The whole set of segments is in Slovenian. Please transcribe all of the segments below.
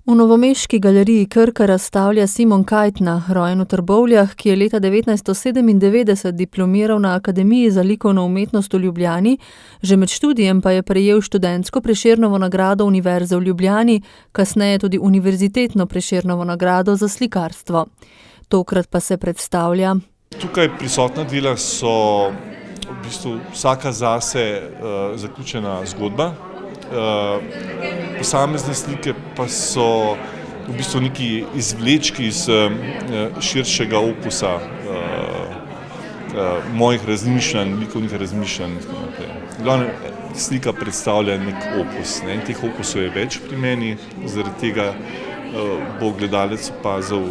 V novomeški galeriji Krka razstavlja Simon Kajtna, rojen v Trbovljah, ki je leta 1997 diplomiral na Akademiji za likovno umetnost v Ljubljani, že med študijem pa je prejel študentsko Prešernovo nagrado Univerze v Ljubljani, kasneje tudi univerzitetno Prešernovo nagrado za slikarstvo. Tokrat pa se predstavlja. Tukaj prisotna dela so v bistvu vsaka zase zaključena zgodba. Posamezne slike pa so v bistvu neki izvlečki iz širšega opusa mojih razmišljanj, likovnih razmišljanj. Glavno slika predstavlja nek opus. Teh opusov je več pri meni, zaradi tega bo gledalec opazil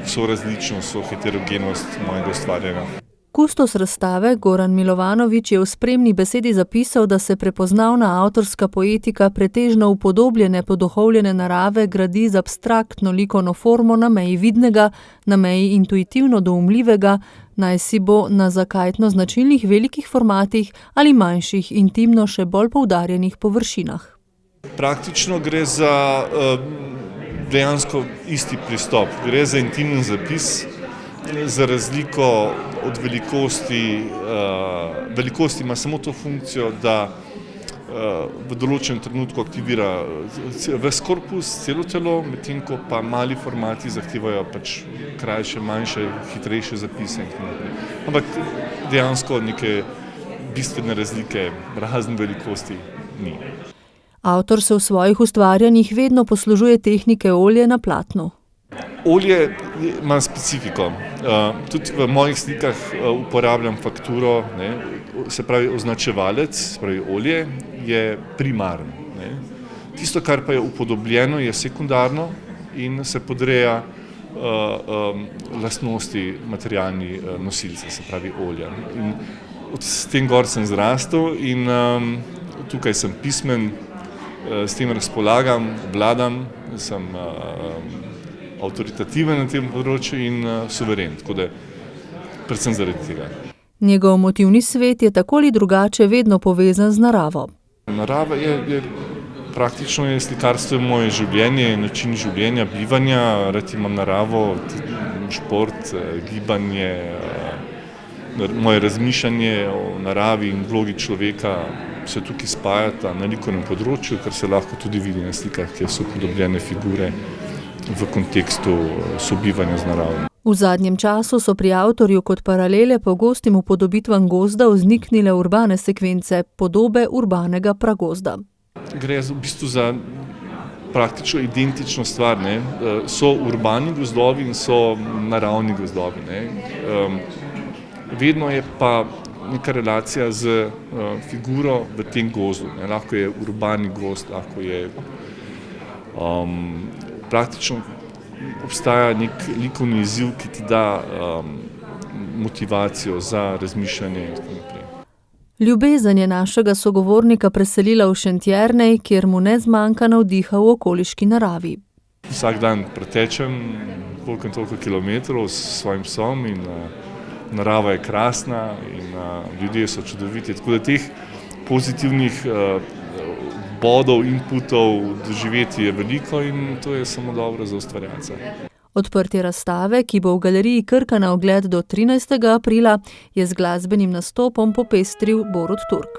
vso različnost, vso heterogenost mojega ustvarjanja. Kustos razstave Goran Milovanović je v spremni besedi zapisal, da se prepoznavna avtorska poetika pretežno upodobljene, poduhovljene narave gradi z abstraktno likovno formo na meji vidnega, na meji intuitivno doumljivega, naj si bo na za Kajtno značilnih velikih formatih ali manjših, intimno še bolj poudarjenih površinah. Praktično gre za dejansko isti pristop. Gre za intimen zapis, za razliko od velikosti. Velikost ima samo to funkcijo, da v določenem trenutku aktivira ves korpus, celo telo, medtem ko pa mali formati zahtevajo pač krajše, manjše, hitrejše zapise. Ampak dejansko neke bistvene razlike, razen velikosti ni. Avtor se v svojih ustvarjanjih vedno poslužuje tehnike olje na platnu. Olje ima specifiko. Tudi v mojih slikah uporabljam fakturo, se pravi označevalec, se pravi olje, je primaren. Tisto, kar pa je upodobljeno, je sekundarno in se podreja lastnosti materialni nosilce, se pravi olja. In s tem gor sem zrastel in tukaj sem pismen, s tem razpolagam, obvladam, sem avtoritativen na tem področju in suveren, tako da predvsem zaradi tega. Njegov motivni svet je tako ali drugače vedno povezan z naravo. Narava je praktično slikarstvo je moje življenje, način življenja, bivanja, rad imam naravo, šport, gibanje, moje razmišljanje o naravi in vlogi človeka se tukaj spajata na likovnem področju, kar se lahko tudi vidi na slikah, kjer so upodobljene figure v kontekstu sobivanja z naravo. V zadnjem času so pri avtorju kot paralele pogostim upodobitvam gozda vzniknile urbane sekvence, podobe urbanega pragozda. Gre v bistvu za praktično identično stvar. So urbani gozdovi in so naravni gozdovi. Vedno je pa neka relacija z figuro v tem gozdu. Lahko je urbani gozd, lahko je praktično obstaja nek likovni izziv, ki ti da motivacijo za razmišljanje in tako naprej. Ljubezen je našega sogovornika preselila v Šentjernej, kjer mu ne zmanjka navdiha v okoliški naravi. Vsak dan pretečem koliko in toliko kilometrov s svojim psom in narava je krasna in ljudje so čudoviti. Tako da teh pozitivnih bodov, inputov, doživeti je veliko in to je samo dobro za ustvarjalca. Odprtje razstave, ki bo v galeriji Krka na ogled do 13. aprila, je z glasbenim nastopom popestril Borut Turk.